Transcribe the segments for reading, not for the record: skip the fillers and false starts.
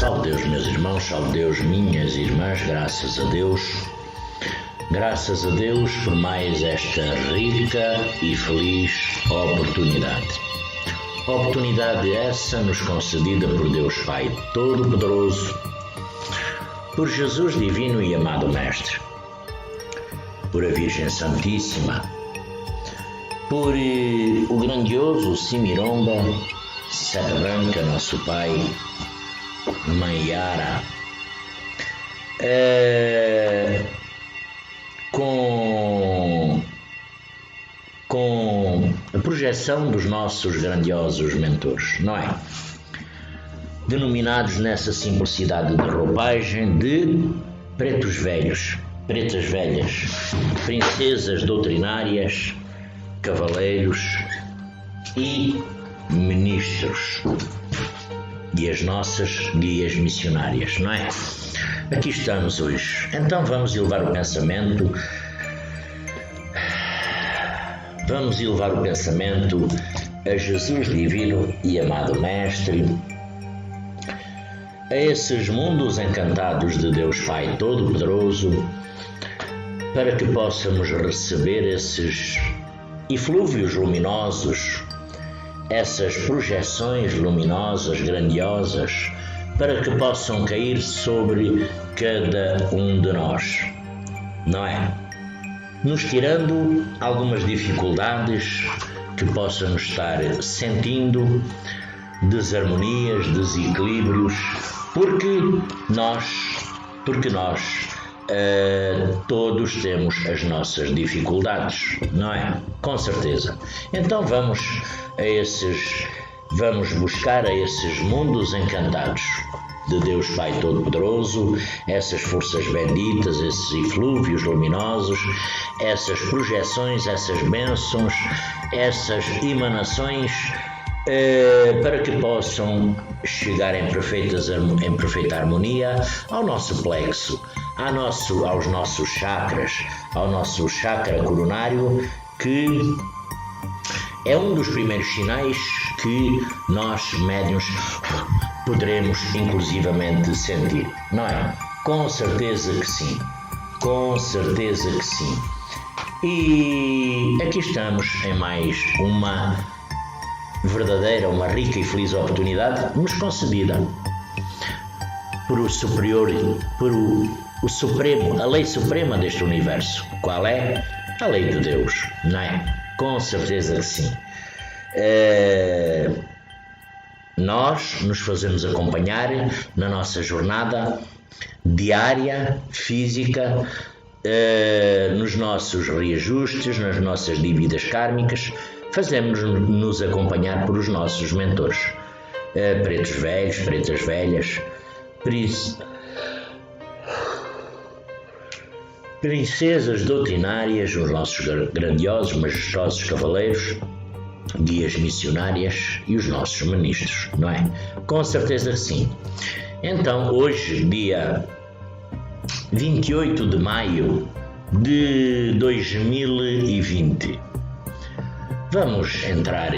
Salve Deus, meus irmãos, salve Deus, minhas irmãs, graças a Deus por mais esta rica e feliz oportunidade. Oportunidade essa nos concedida por Deus Pai Todo-Poderoso, por Jesus Divino e Amado Mestre, por a Virgem Santíssima, por o grandioso Simiromba, Seta Branca, nosso Pai, Mãe Yara, com a projeção dos nossos grandiosos mentores, não é? Denominados nessa simplicidade de roupagem de pretos velhos, pretas velhas, princesas doutrinárias, cavaleiros e ministros e as nossas guias missionárias, não é? Aqui estamos hoje. Então vamos elevar o pensamento a Jesus Divino e Amado Mestre, a esses mundos encantados de Deus Pai Todo-Poderoso, para que possamos receber esses eflúvios luminosos, essas projeções luminosas, grandiosas, para que possam cair sobre cada um de nós, não é? Nos tirando algumas dificuldades que possamos estar sentindo, desarmonias, desequilíbrios, porque nós todos temos as nossas dificuldades, não é? Com certeza. Então vamos buscar a esses mundos encantados de Deus Pai Todo-Poderoso, essas forças benditas, esses eflúvios luminosos, essas projeções, essas bênçãos, essas emanações, para que possam chegar em perfeita harmonia ao nosso plexo, aos nossos chakras, ao nosso chakra coronário, que é um dos primeiros sinais que nós, médiuns, poderemos inclusivamente sentir, não é? Com certeza que sim, com certeza que sim. E aqui estamos em mais uma verdadeira, uma rica e feliz oportunidade nos concedida por o superior, por o supremo, a lei suprema deste universo. Qual é? A lei de Deus, não é? Com certeza que sim. Nós nos fazemos acompanhar na nossa jornada diária, física, nos nossos reajustes, nas nossas dívidas kármicas, fazemos-nos acompanhar por os nossos mentores, pretos velhos, pretas velhas, princesas doutrinárias, os nossos grandiosos, majestosos cavaleiros, guias missionárias e os nossos ministros, não é? Com certeza que sim. Então, hoje, dia 28 de maio de 2020, vamos entrar,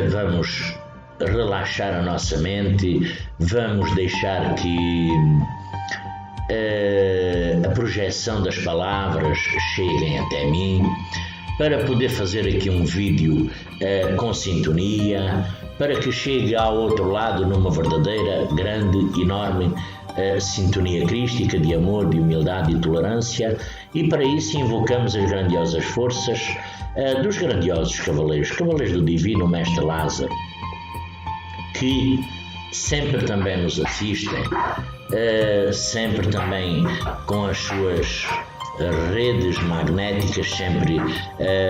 vamos relaxar a nossa mente, vamos deixar que a projeção das palavras cheguem até mim, para poder fazer aqui um vídeo com sintonia, para que chegue ao outro lado numa verdadeira, grande, enorme sintonia crística de amor, de humildade e tolerância, e para isso invocamos as grandiosas forças dos grandiosos cavaleiros do Divino Mestre Lázaro, que sempre também nos assistem, sempre também com as suas redes magnéticas, sempre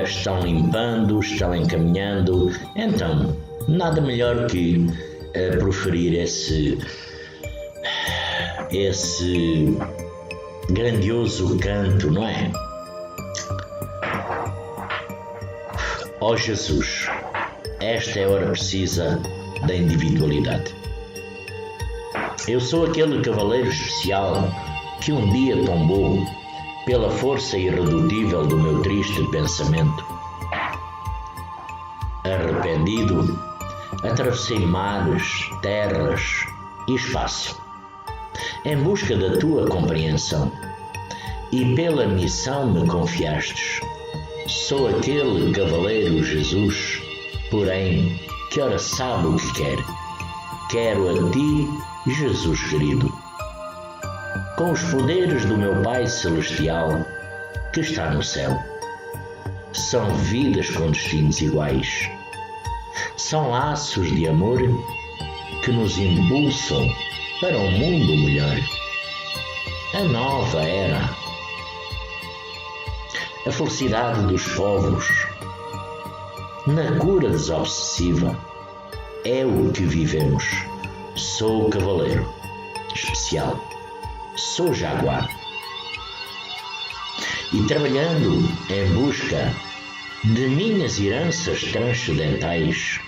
estão limpando, estão encaminhando. Então, nada melhor que proferir esse grandioso canto, não é? Ó Jesus, esta é a hora precisa da individualidade. Eu sou aquele cavaleiro especial que um dia tombou pela força irredutível do meu triste pensamento. Arrependido, atravessei mares, terras, e espaço, em busca da tua compreensão, e pela missão me confiastes. Sou aquele cavaleiro Jesus, porém, que ora sabe o que quer. Quero a ti, Jesus querido, com os poderes do meu Pai Celestial, que está no céu. São vidas com destinos iguais. São laços de amor que nos impulsam para um mundo melhor. A nova era. A felicidade dos povos, na cura desobsessiva, é o que vivemos. Sou cavaleiro especial, sou jaguar. E trabalhando em busca de minhas heranças transcendentais,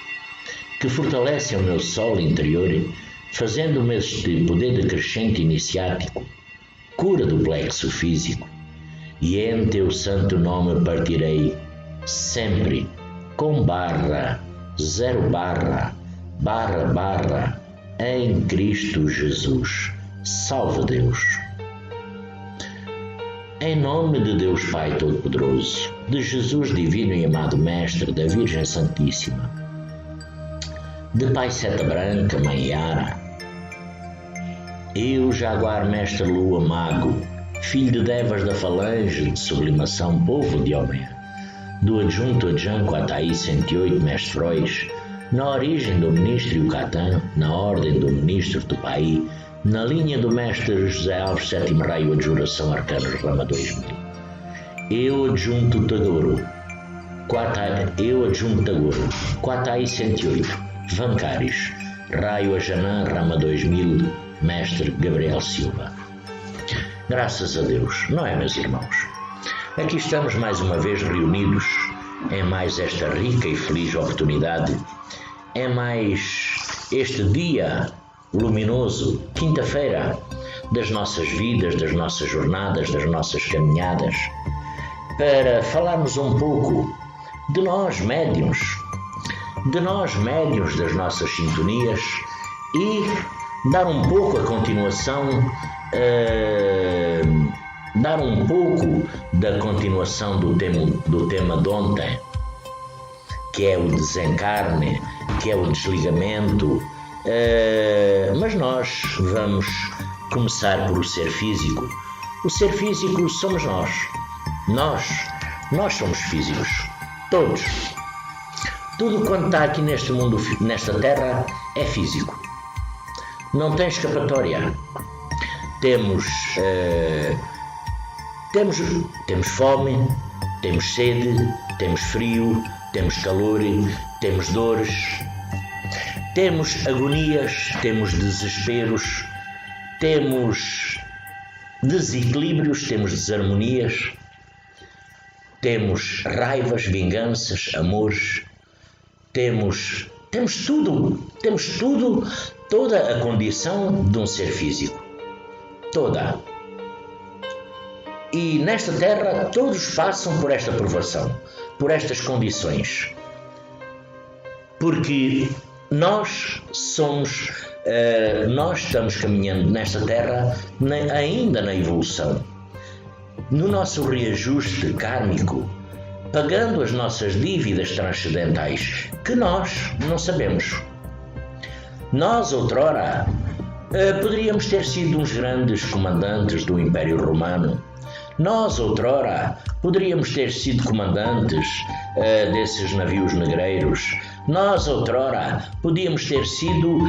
que fortalecem o meu sol interior, fazendo-me este poder decrescente iniciático, cura do plexo físico, e em teu santo nome partirei, sempre com barra, zero barra, barra, barra, em Cristo Jesus. Salve Deus. Em nome de Deus Pai Todo-Poderoso, de Jesus Divino e Amado Mestre, da Virgem Santíssima, de Pai Seta Branca, Mãe Yara, eu, Jaguar Mestre Lua Mago, filho de Devas da Falange de Sublimação, povo de Homem, do adjunto Adjanco Ataí 108 Mestre Frois, na origem do Ministro Yucatán, na ordem do Ministro Tupaí, na linha do Mestre José Alves Sétimo Raio Adjuração Arcanos Rama 2000. Eu adjunto Tagoro, Quataí 108, Vancaris, Raio Ajanã Rama 2000, Mestre Gabriel Silva. Graças a Deus, não é, meus irmãos? Aqui estamos mais uma vez reunidos em mais esta rica e feliz oportunidade, em mais este dia luminoso, quinta-feira, das nossas vidas, das nossas jornadas, das nossas caminhadas, para falarmos um pouco de nós médiuns, das nossas sintonias e dar um pouco a continuação, da continuação do tema de ontem, que é o desencarne, que é o desligamento, mas nós vamos começar por o ser físico. O ser físico somos nós. Nós somos físicos, todos. Tudo quanto está aqui neste mundo, nesta terra, é físico. Não tem escapatória. Temos fome, temos sede, temos frio, temos calor, temos dores, temos agonias, temos desesperos, temos desequilíbrios, temos desarmonias, temos raivas, vinganças, amores, temos tudo, toda a condição de um ser físico. Toda. E nesta terra todos passam por esta provação, por estas condições. Porque nós estamos caminhando nesta terra ainda na evolução, no nosso reajuste kármico, pagando as nossas dívidas transcendentais, que nós não sabemos. Nós, outrora, poderíamos ter sido uns grandes comandantes do Império Romano. Nós, outrora, poderíamos ter sido comandantes desses navios negreiros. Nós, outrora, podíamos ter sido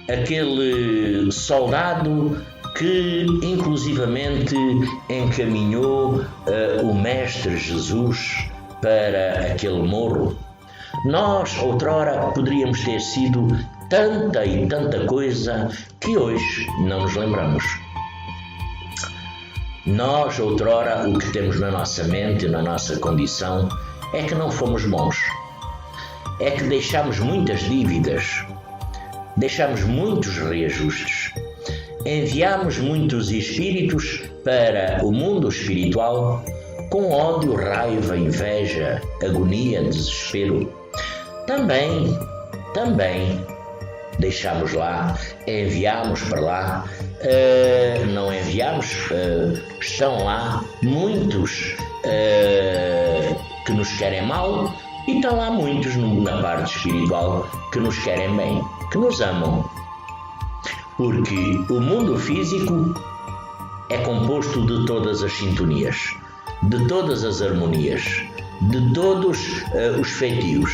aquele soldado que, inclusivamente, encaminhou o Mestre Jesus para aquele morro. Nós, outrora, poderíamos ter sido tanta e tanta coisa que hoje não nos lembramos. Nós, outrora, o que temos na nossa mente, na nossa condição, é que não fomos bons. É que deixamos muitas dívidas, deixamos muitos reajustes, enviamos muitos espíritos para o mundo espiritual com ódio, raiva, inveja, agonia, desespero. Também também deixamos lá, enviamos para lá, não enviamos, estão lá muitos que nos querem mal e estão lá muitos na parte espiritual que nos querem bem, que nos amam. Porque o mundo físico é composto de todas as sintonias, de todas as harmonias, de todos os feitios,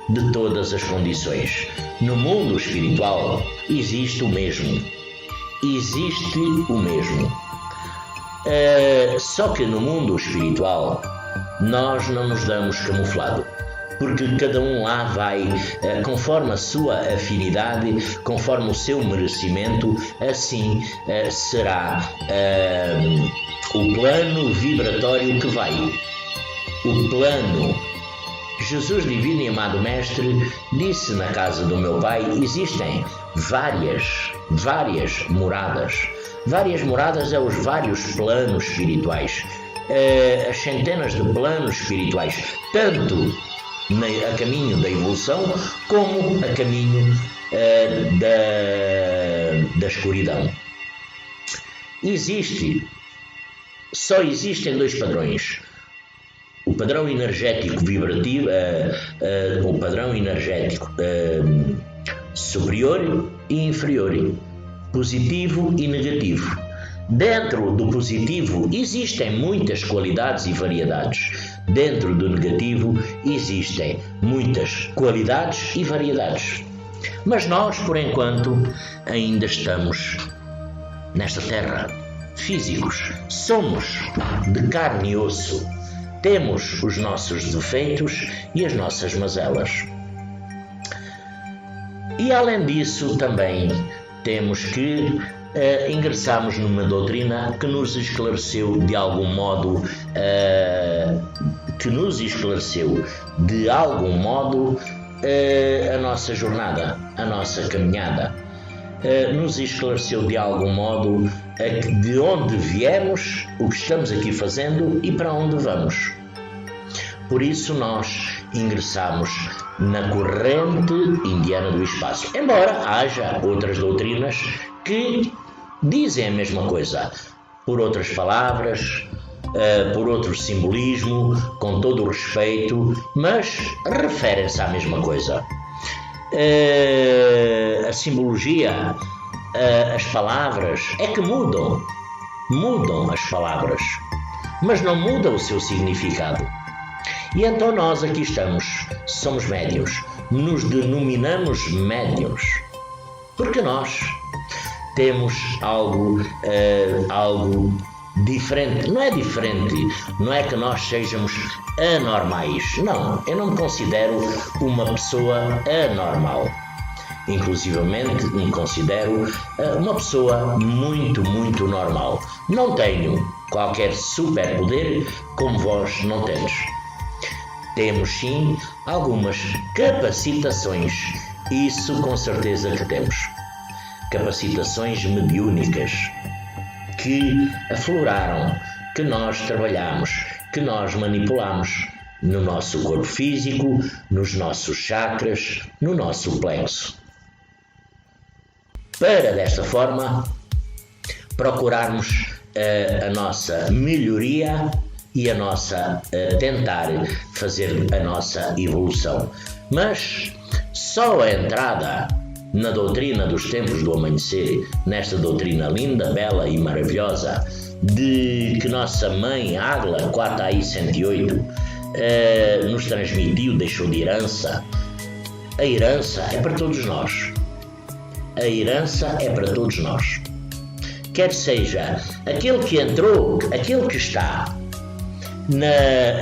de todas as condições. No mundo espiritual existe o mesmo. Existe o mesmo. Só que no mundo espiritual nós não nos damos camuflado, porque cada um lá vai conforme a sua afinidade, conforme o seu merecimento, assim será o plano vibratório que vai. O plano. Jesus Divino e Amado Mestre disse: na casa do meu Pai existem várias moradas. Várias moradas é os vários planos espirituais, as centenas de planos espirituais, tanto a caminho da evolução como a caminho da escuridão. Só existem dois padrões: o padrão energético vibrativo, o padrão energético superior e inferior, positivo e negativo. Dentro do positivo existem muitas qualidades e variedades. Dentro do negativo existem muitas qualidades e variedades. Mas nós, por enquanto, ainda estamos nesta terra, físicos. Somos de carne e osso. Temos os nossos defeitos e as nossas mazelas. E além disso também temos que ingressarmos numa doutrina que nos esclareceu de algum modo, a nossa jornada, a nossa caminhada. Nos esclareceu de algum modo de onde viemos, o que estamos aqui fazendo e para onde vamos. Por isso nós ingressamos na corrente indiana do espaço, embora haja outras doutrinas que dizem a mesma coisa, por outras palavras, por outro simbolismo, com todo o respeito, mas referem-se à mesma coisa. A simbologia, as palavras, é que mudam as palavras, mas não muda o seu significado. E então nós aqui estamos, somos médiuns, nos denominamos médiuns, porque nós temos algo diferente. Não é diferente, não é que nós sejamos anormais. Não, eu não me considero uma pessoa anormal. Inclusivamente me considero uma pessoa muito, muito normal. Não tenho qualquer superpoder como vós não tendes. Temos sim algumas capacitações, isso com certeza que temos. Capacitações mediúnicas que afloraram, que nós trabalhamos, que nós manipulamos no nosso corpo físico, nos nossos chakras, no nosso plexo. Para desta forma procurarmos a nossa melhoria e a nossa tentar fazer a nossa evolução. Mas só a entrada na doutrina dos tempos do amanhecer, nesta doutrina linda, bela e maravilhosa, de que nossa mãe Águila 4AI108 nos transmitiu, deixou de herança. A herança é para todos nós. A herança é para todos nós. Quer seja aquele que entrou, aquele que está,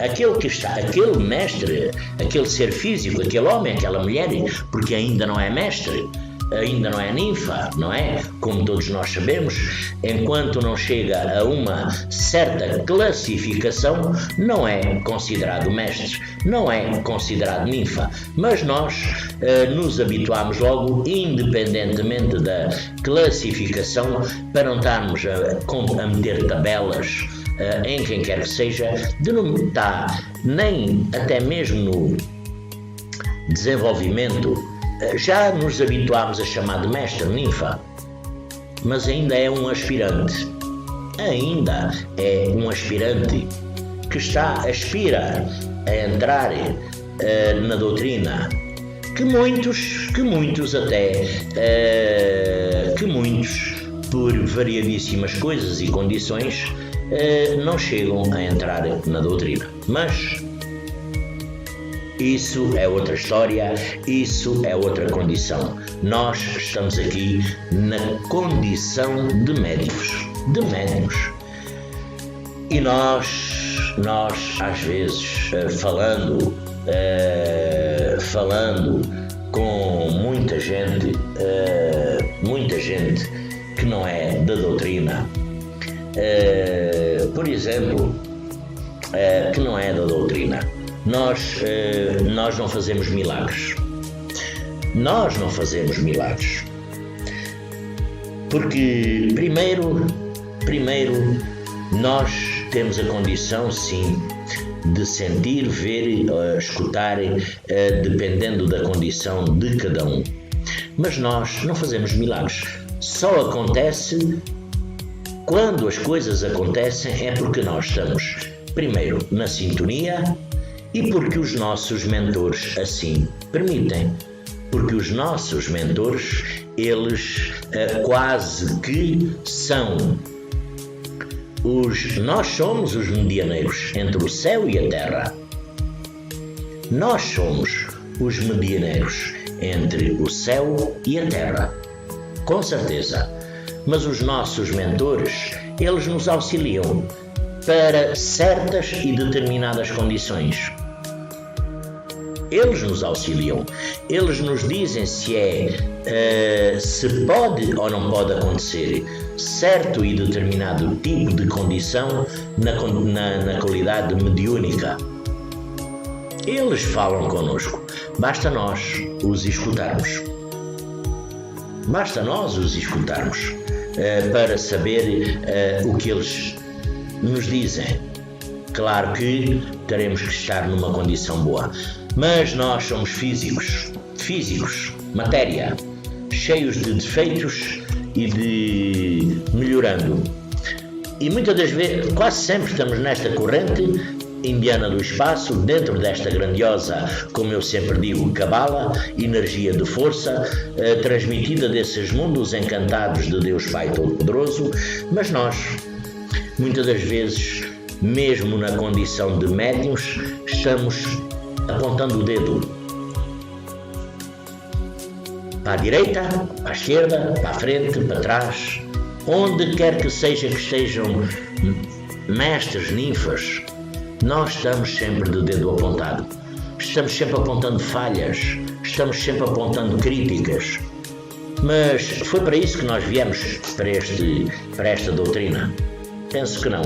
aquele mestre, aquele ser físico, aquele homem, aquela mulher, porque ainda não é mestre, ainda não é ninfa, não é? Como todos nós sabemos, enquanto não chega a uma certa classificação, não é considerado mestre, não é considerado ninfa. Mas nós nos habituamos logo, independentemente da classificação, para não estarmos a meter tabelas em quem quer que seja, de não estar nem até mesmo no desenvolvimento Já nos habituámos a chamar de mestre ninfa, mas ainda é um aspirante. Ainda é um aspirante que aspira a entrar na doutrina, que muitos por variadíssimas coisas e condições não chegam a entrar na doutrina. Mas isso é outra história, isso é outra condição. Nós estamos aqui na condição de médicos. E nós às vezes, falando com muita gente que não é da doutrina, por exemplo, que não é da doutrina, nós não fazemos milagres. Nós não fazemos milagres. Porque, primeiro, nós temos a condição, sim, de sentir, ver, escutar, dependendo da condição de cada um. Mas nós não fazemos milagres. Só acontece, quando as coisas acontecem, é porque nós estamos, primeiro, na sintonia e porque os nossos mentores assim permitem. Porque os nossos mentores, eles quase que são nós somos os medianeiros entre o céu e a terra. Nós somos os medianeiros entre o céu e a terra, com certeza. Mas os nossos mentores, eles nos auxiliam para certas e determinadas condições. Eles nos auxiliam, eles nos dizem se pode ou não pode acontecer certo e determinado tipo de condição na qualidade mediúnica. Eles falam connosco, basta nós os escutarmos. Para saber o que eles nos dizem. Claro que teremos que estar numa condição boa. Mas nós somos físicos, matéria, cheios de defeitos e de melhorando. E muitas das vezes, quase sempre estamos nesta corrente indiana do espaço, dentro desta grandiosa, como eu sempre digo, cabala, energia de força, transmitida desses mundos encantados de Deus Pai Todo-Poderoso, mas nós, muitas das vezes, mesmo na condição de médiuns, estamos apontando o dedo para a direita, para a esquerda, para a frente, para trás, onde quer que seja que estejam mestres, ninfas, nós estamos sempre de dedo apontado, estamos sempre apontando falhas, estamos sempre apontando críticas. Mas foi para isso que nós viemos para esta doutrina? Penso que não.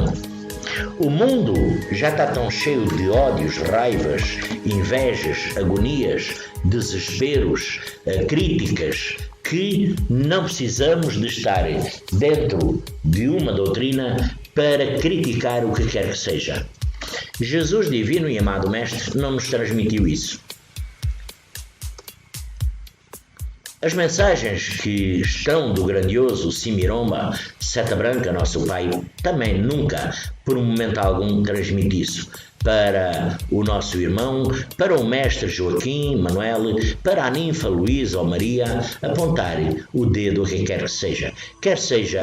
O mundo já está tão cheio de ódios, raivas, invejas, agonias, desesperos, críticas, que não precisamos de estar dentro de uma doutrina para criticar o que quer que seja. Jesus Divino e Amado Mestre não nos transmitiu isso. As mensagens que estão do grandioso Simiromba, Seta Branca, nosso Pai, também nunca, por um momento algum, transmite isso para o nosso irmão, para o mestre Joaquim, Manuel, para a ninfa Luísa ou Maria, apontar o dedo a quem quer seja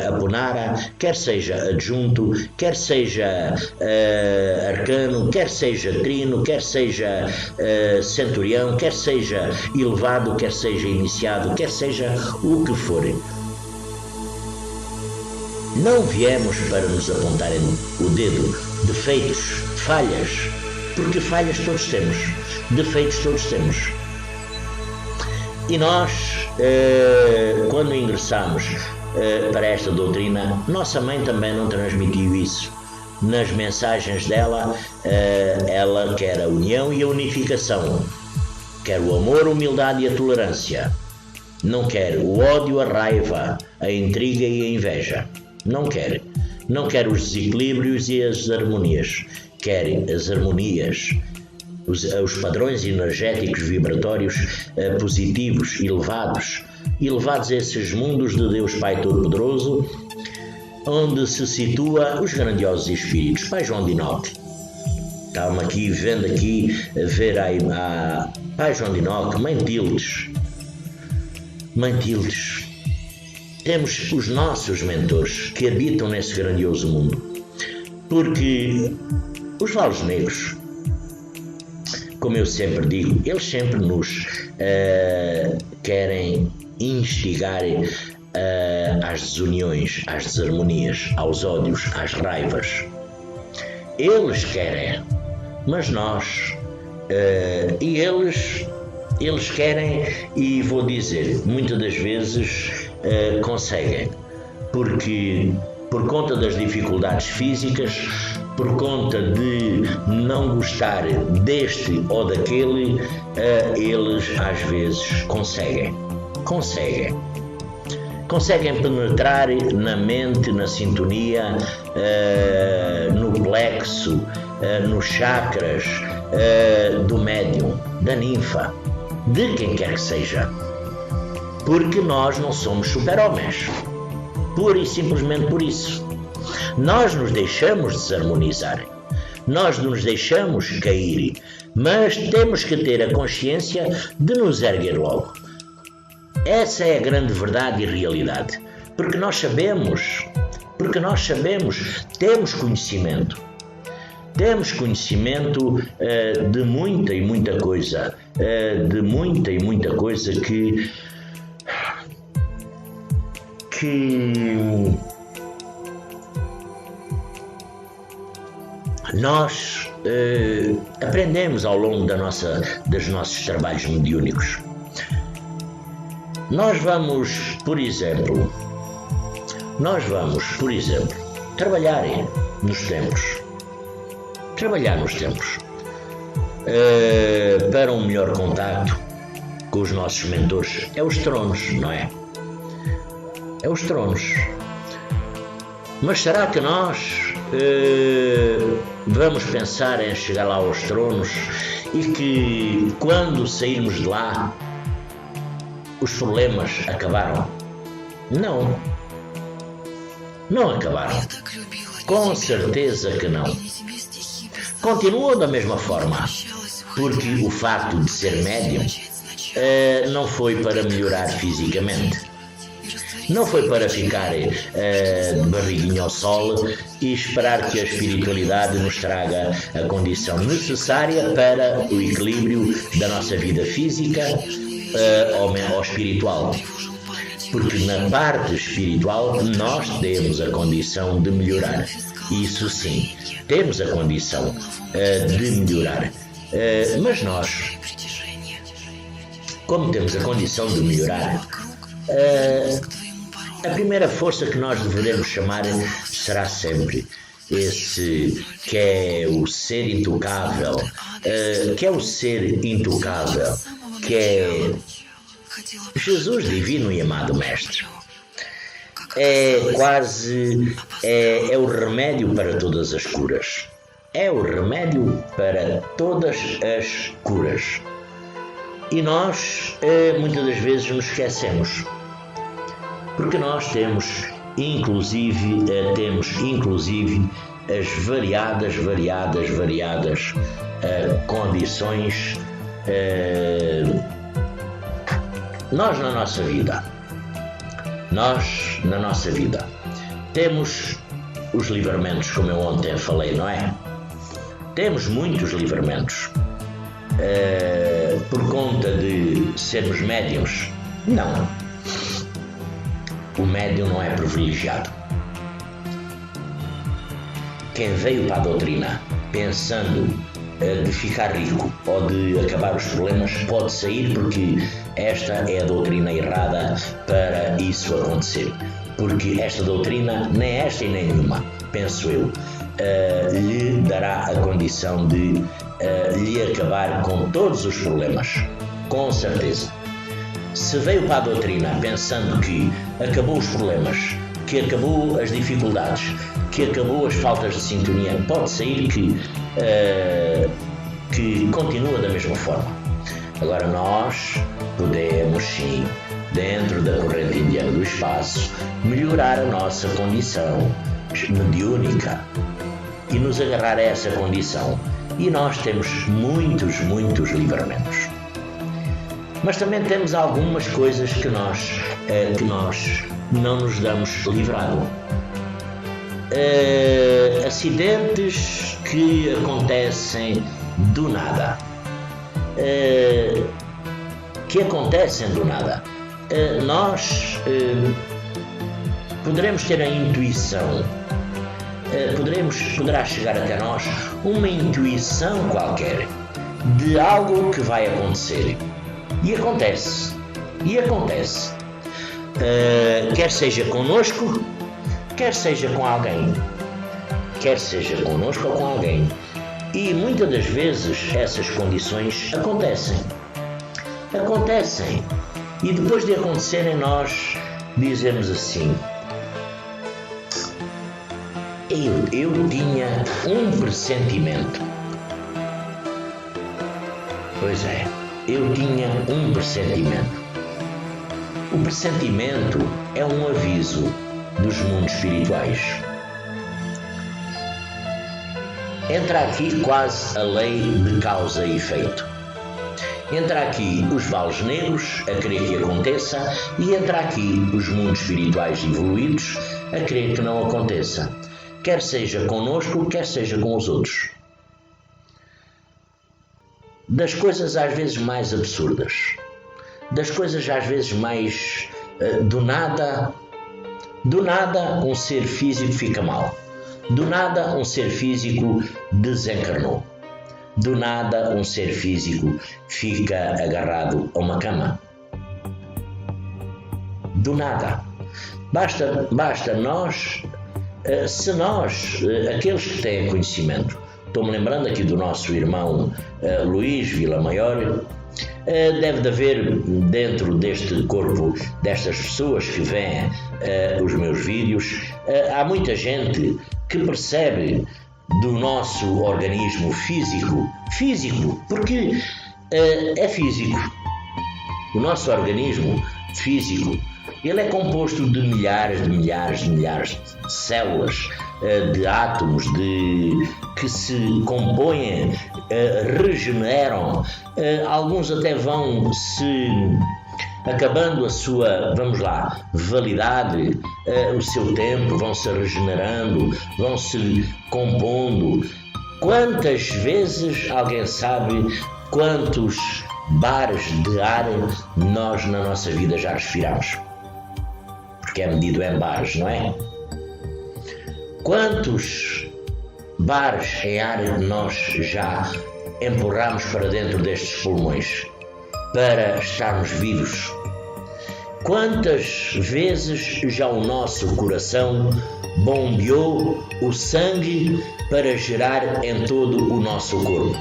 Aponara, quer seja adjunto, quer seja arcano, quer seja trino, quer seja centurião, quer seja elevado, quer seja iniciado, quer seja o que for. Não viemos para nos apontarem o dedo, defeitos, falhas, porque falhas todos temos, defeitos todos temos. E nós, quando ingressamos para esta doutrina, nossa mãe também não transmitiu isso. Nas mensagens dela, ela quer a união e a unificação, quer o amor, a humildade e a tolerância. Não quer o ódio, a raiva, a intriga e a inveja. Não quer os desequilíbrios e as harmonias. Quer as harmonias os padrões energéticos vibratórios positivos, elevados a esses mundos de Deus Pai Todo-Poderoso, onde se situa os grandiosos espíritos. Pai João de Enoque. Estava-me aqui, vendo aqui, ver a Pai João de Enoque, Mãe Tildes. Temos os nossos mentores que habitam nesse grandioso mundo. Porque os Valos Negros, como eu sempre digo, eles sempre nos querem instigar às desuniões, às desarmonias, aos ódios, às raivas. Eles querem, mas nós, eles querem, e vou dizer, muitas das vezes conseguem, porque por conta das dificuldades físicas, por conta de não gostar deste ou daquele, eles às vezes conseguem penetrar na mente, na sintonia, no plexo, nos chakras do médium, da ninfa, de quem quer que seja. Porque nós não somos super-homens. Pura e simplesmente por isso. Nós nos deixamos desarmonizar. Nós nos deixamos cair. Mas temos que ter a consciência de nos erguer logo. Essa é a grande verdade e realidade. Porque nós sabemos, temos conhecimento. Temos conhecimento de muita e muita coisa. Que nós aprendemos ao longo dos nossos trabalhos mediúnicos. Nós vamos, por exemplo, trabalhar nos templos. Para um melhor contacto com os nossos mentores. É os tronos, não é? É os tronos. Mas será que nós vamos pensar em chegar lá aos tronos e que quando sairmos de lá os problemas acabaram? Não acabaram. Com certeza que não. Continuam da mesma forma, porque o facto de ser médium não foi para melhorar fisicamente. Não foi para ficar de barriguinha ao sol e esperar que a espiritualidade nos traga a condição necessária para o equilíbrio da nossa vida física ou espiritual. Porque na parte espiritual nós temos a condição de melhorar. Isso sim, temos a condição de melhorar. Mas nós, como temos a condição de melhorar, a primeira força que nós devemos chamar será sempre esse que é o ser intocável, que é Jesus divino e amado Mestre. É o remédio para todas as curas. É o remédio para todas as curas. E nós muitas das vezes nos esquecemos. Porque nós temos inclusive as variadas condições nós na nossa vida temos os livramentos, como eu ontem falei, não é? Temos muitos livramentos por conta de sermos médiuns. Não. O médium não é privilegiado. Quem veio para a doutrina pensando de ficar rico ou de acabar os problemas pode sair, porque esta é a doutrina errada para isso acontecer. Porque esta doutrina, nem esta e nem nenhuma, penso eu, lhe dará a condição de lhe acabar com todos os problemas. Com certeza. Se veio para a doutrina pensando que acabou os problemas, que acabou as dificuldades, que acabou as faltas de sintonia, pode sair que que continua da mesma forma. Agora nós podemos, sim, dentro da corrente indiana do espaço, melhorar a nossa condição mediúnica e nos agarrar a essa condição. E nós temos muitos livramentos. Mas também temos algumas coisas que nós não nos damos livrado. Acidentes que acontecem do nada. Nós poderemos ter a intuição, poderá chegar até nós uma intuição qualquer de algo que vai acontecer. E acontece. Quer seja connosco, quer seja com alguém. Quer seja connosco ou com alguém. E muitas das vezes essas condições acontecem. E depois de acontecerem, nós dizemos assim: eu tinha um pressentimento. Pois é, eu tinha um pressentimento. O pressentimento é um aviso dos mundos espirituais. Entra aqui quase a lei de causa e efeito. Entra aqui os vales negros a querer que aconteça e entra aqui os mundos espirituais evoluídos a querer que não aconteça. Quer seja connosco, quer seja com os outros. Das coisas às vezes mais absurdas, das coisas às vezes mais do nada um ser físico fica mal, do nada um ser físico desencarnou, do nada um ser físico fica agarrado a uma cama, do nada. Basta nós, se nós, aqueles que têm conhecimento, estou-me lembrando aqui do nosso irmão Luís Vilamaior, deve de haver dentro deste corpo destas pessoas que veem os meus vídeos, há muita gente que percebe do nosso organismo físico, porque é físico. O nosso organismo físico, ele é composto de milhares de células, de átomos, que se compõem, regeneram, alguns até vão se acabando a sua, validade, o seu tempo, vão se regenerando, vão se compondo. Quantas vezes alguém sabe quantos bares de ar nós na nossa vida já respiramos? Porque é medido em bares, não é? Quantos bares em ar nós já empurramos para dentro destes pulmões para estarmos vivos? Quantas vezes já o nosso coração bombeou o sangue para gerar em todo o nosso corpo,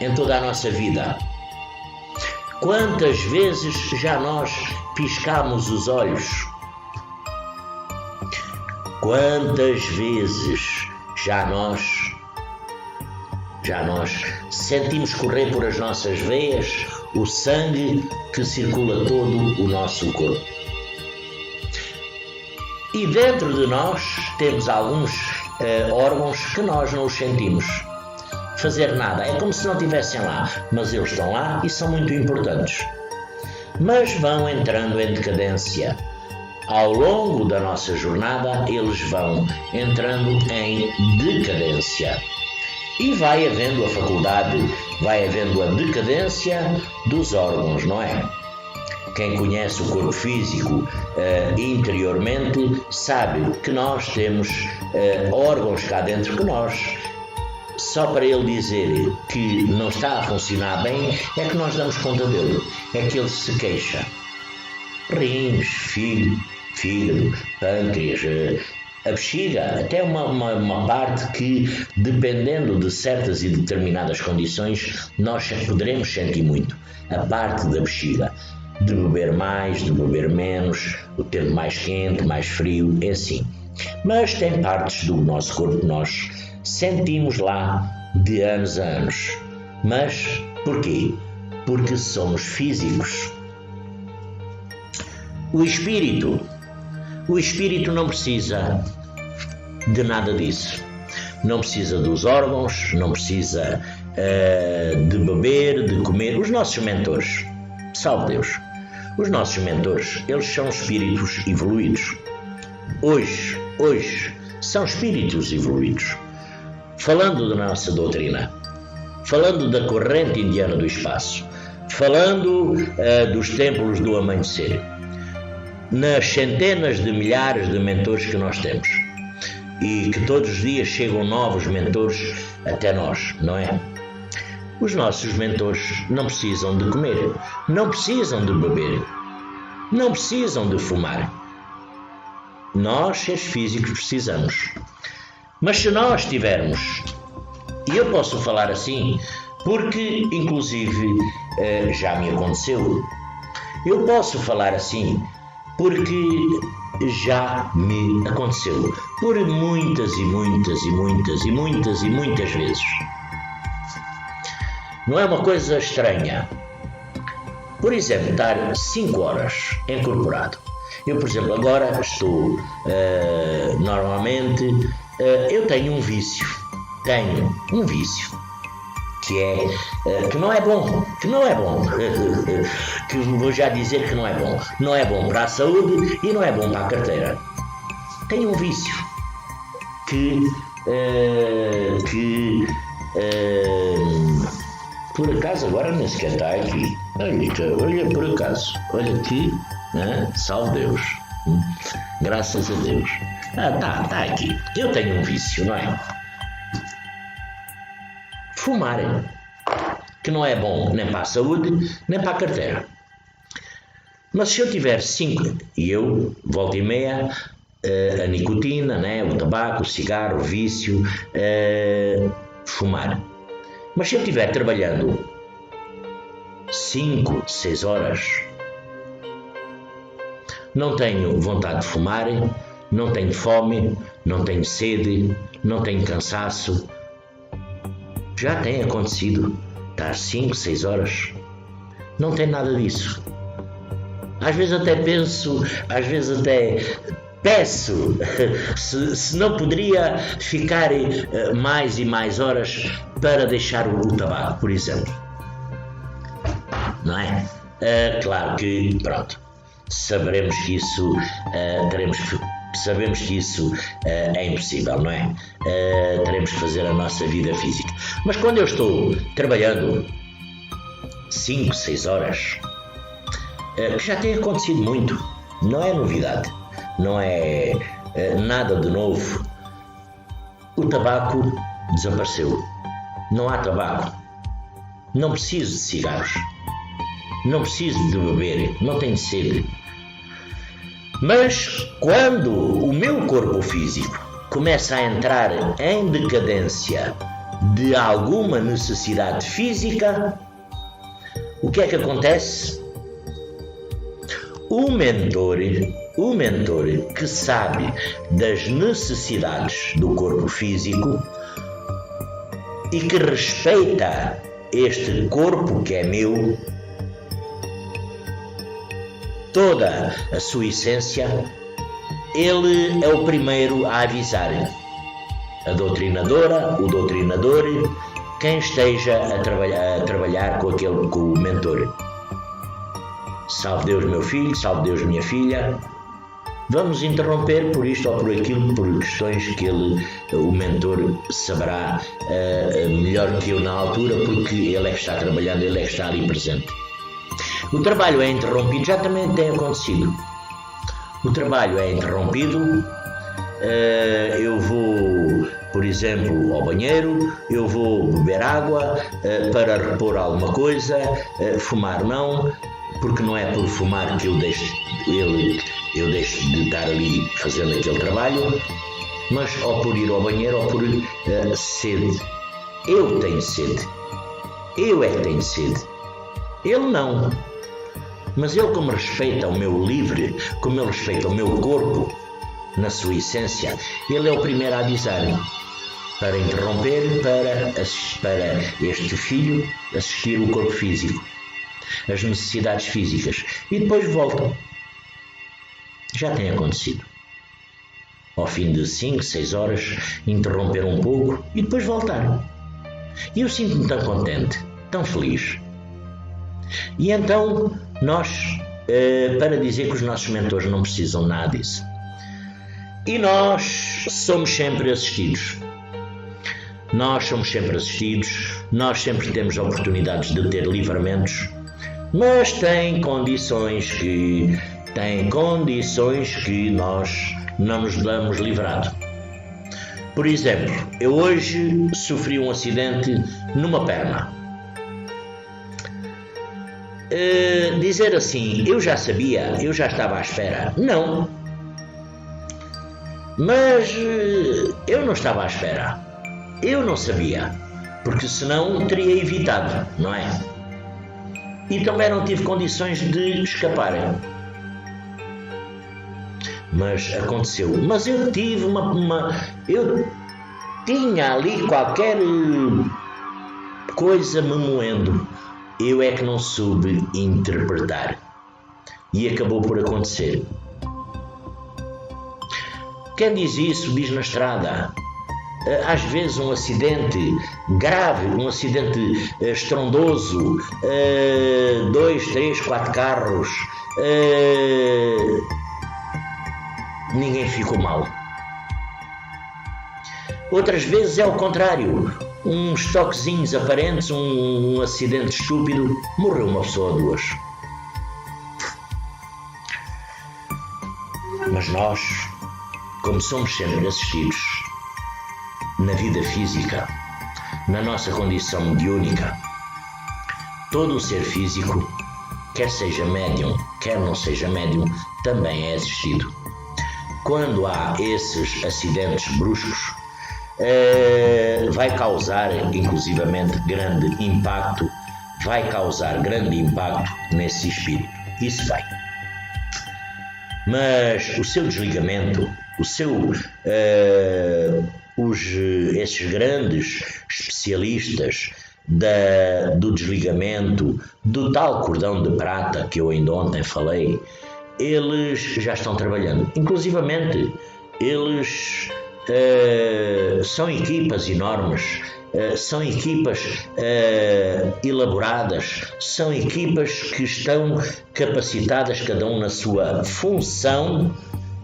em toda a nossa vida? Quantas vezes já nós piscamos os olhos? Quantas vezes já nós sentimos correr por as nossas veias o sangue que circula todo o nosso corpo? E dentro de nós temos alguns órgãos que nós não os sentimos fazer nada, é como se não estivessem lá, mas eles estão lá e são muito importantes. Mas vão entrando em decadência. Ao longo da nossa jornada, eles vão entrando em decadência. E vai havendo a faculdade, vai havendo a decadência dos órgãos, não é? Quem conhece o corpo físico interiormente sabe que nós temos órgãos cá dentro que nós, só para ele dizer que não está a funcionar bem, é que nós damos conta dele, é que ele se queixa. Rins, fígado, pâncreas, a bexiga, até uma parte que, dependendo de certas e determinadas condições, nós poderemos sentir muito. A parte da bexiga, de beber mais, de beber menos, o tempo mais quente, mais frio, é assim. Mas tem partes do nosso corpo que nós sentimos lá de anos a anos. Mas porquê? Porque somos físicos. O espírito não precisa de nada disso. Não precisa dos órgãos, não precisa de beber, de comer. Os nossos mentores, salve Deus, os nossos mentores, eles são espíritos evoluídos. Hoje são espíritos evoluídos. Falando da nossa doutrina, falando da corrente indiana do espaço, falando dos templos do amanhecer, nas centenas de milhares de mentores que nós temos, e que todos os dias chegam novos mentores até nós, não é? Os nossos mentores não precisam de comer, não precisam de beber, não precisam de fumar. Nós, seres físicos, precisamos. Mas se nós tivermos, e eu posso falar assim, porque inclusive já me aconteceu, eu posso falar assim, porque já me aconteceu, por muitas vezes. Não é uma coisa estranha. Por exemplo, estar 5 horas incorporado. Eu, por exemplo, agora estou, normalmente, eu tenho um vício, que não é bom, que vou já dizer que não é bom para a saúde e não é bom para a carteira. Tenho um vício por acaso agora nem sequer está aqui. Olha por acaso, olha aqui, salve Deus, graças a Deus. Está aqui. Eu tenho um vício, não é? Fumar, que não é bom nem para a saúde, nem para a carteira. Mas se eu tiver 5, e eu, volta e meia, a nicotina, né, o tabaco, o cigarro, o vício, fumar. Mas se eu estiver trabalhando 5, 6 horas, não tenho vontade de fumar, não tenho fome, não tenho sede, não tenho cansaço. Já tem acontecido estar 5, 6 horas. Não tem nada disso. Às vezes até peço se não poderia ficar mais e mais horas para deixar o tabaco, por exemplo. Não é? Claro que, pronto, sabemos que isso sabemos que isso é impossível, não é? Teremos que fazer a nossa vida física. Mas quando eu estou trabalhando 5, 6 horas, que já tem acontecido muito, não é novidade, não é nada de novo, o tabaco desapareceu. Não há tabaco. Não preciso de cigarros. Não preciso de beber. Não tenho sede. Mas quando o meu corpo físico começa a entrar em decadência de alguma necessidade física, o que é que acontece? O mentor que sabe das necessidades do corpo físico e que respeita este corpo que é meu, toda a sua essência, ele é o primeiro a avisar a doutrinadora, o doutrinador, quem esteja a trabalhar com o mentor. Salve Deus, meu filho, salve Deus, minha filha. Vamos interromper por isto ou por aquilo, por questões que o mentor, saberá melhor que eu na altura, porque ele é que está trabalhando, ele é que está ali presente. O trabalho é interrompido, já também tem acontecido. O trabalho é interrompido, eu vou, por exemplo, ao banheiro, eu vou beber água para repor alguma coisa, fumar não, porque não é por fumar que eu deixo de estar ali fazendo aquele trabalho, mas ou por ir ao banheiro ou por sede. Eu tenho sede. Eu é que tenho sede. Ele não. Mas ele, como respeita o meu livre, como ele respeita o meu corpo, na sua essência, ele é o primeiro a avisar. para interromper, para este filho assistir o corpo físico, as necessidades físicas, e depois voltam. Já tem acontecido. Ao fim de 5, 6 horas, interromper um pouco e depois voltar. E eu sinto-me tão contente, tão feliz. E então, nós, para dizer que os nossos mentores não precisam nada disso, e nós somos sempre assistidos. Nós somos sempre assistidos, nós sempre temos oportunidades de ter livramentos, mas tem condições que nós não nos damos livrado. Por exemplo, eu hoje sofri um acidente numa perna. Dizer assim, eu já sabia, eu já estava à espera. Não. Mas eu não estava à espera. Eu não sabia, porque senão teria evitado, não é? E também não tive condições de escapar. Mas aconteceu. Mas eu tive eu tinha ali qualquer coisa me moendo. Eu é que não soube interpretar. E acabou por acontecer. Quem diz isso diz na estrada. Às vezes um acidente grave, um acidente estrondoso, 2, 3, 4 carros, ninguém ficou mal. Outras vezes é o contrário, uns toquezinhos aparentes, um acidente estúpido, morreu uma pessoa ou duas. Mas nós, como somos sempre assistidos, na vida física, na nossa condição mediúnica, todo o ser físico, quer seja médium, quer não seja médium, também é assistido. Quando há esses acidentes bruscos, vai causar inclusivamente grande impacto nesse espírito. Isso vai. Mas o seu desligamento, esses grandes especialistas do desligamento, do tal cordão de prata que eu ainda ontem falei, eles já estão trabalhando. Inclusivamente, eles são equipas enormes, são equipas elaboradas, são equipas que estão capacitadas, cada um na sua função,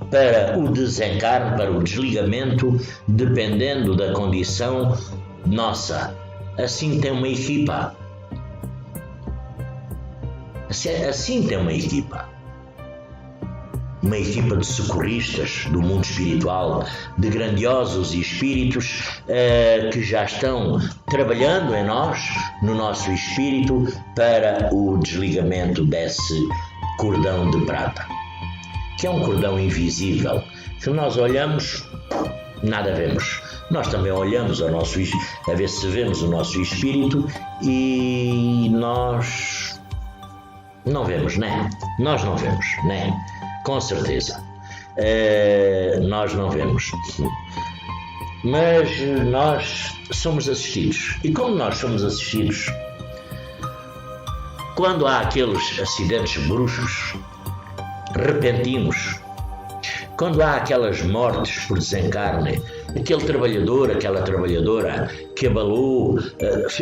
para o desencarne, para o desligamento, dependendo da condição nossa. Assim tem uma equipa. Assim tem uma equipa. Uma equipa de socorristas do mundo espiritual, de grandiosos espíritos que já estão trabalhando em nós, no nosso espírito, para o desligamento desse cordão de prata, que é um cordão invisível, que nós olhamos, nada vemos. Nós também olhamos a ver se vemos o nosso espírito e nós não vemos, né? Nós não vemos, né? Com certeza. Nós não vemos. Mas nós somos assistidos. E como nós somos assistidos, quando há aqueles acidentes bruscos, repentinos, quando há aquelas mortes por desencarne, aquele trabalhador, aquela trabalhadora que abalou,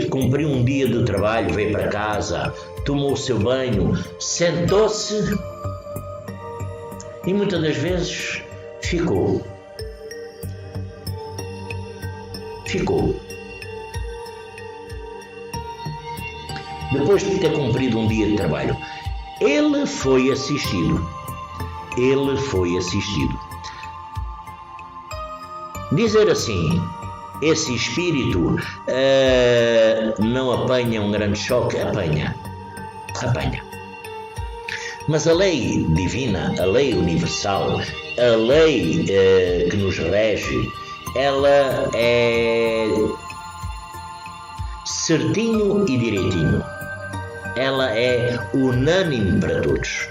cumpriu um dia de trabalho, veio para casa, tomou o seu banho, sentou-se e muitas das vezes ficou. Depois de ter cumprido um dia de trabalho, ele foi assistido. Dizer assim, esse espírito não apanha um grande choque, apanha. Mas a lei divina, a lei universal, a lei que nos rege, ela é certinho e direitinho. Ela é unânime para todos.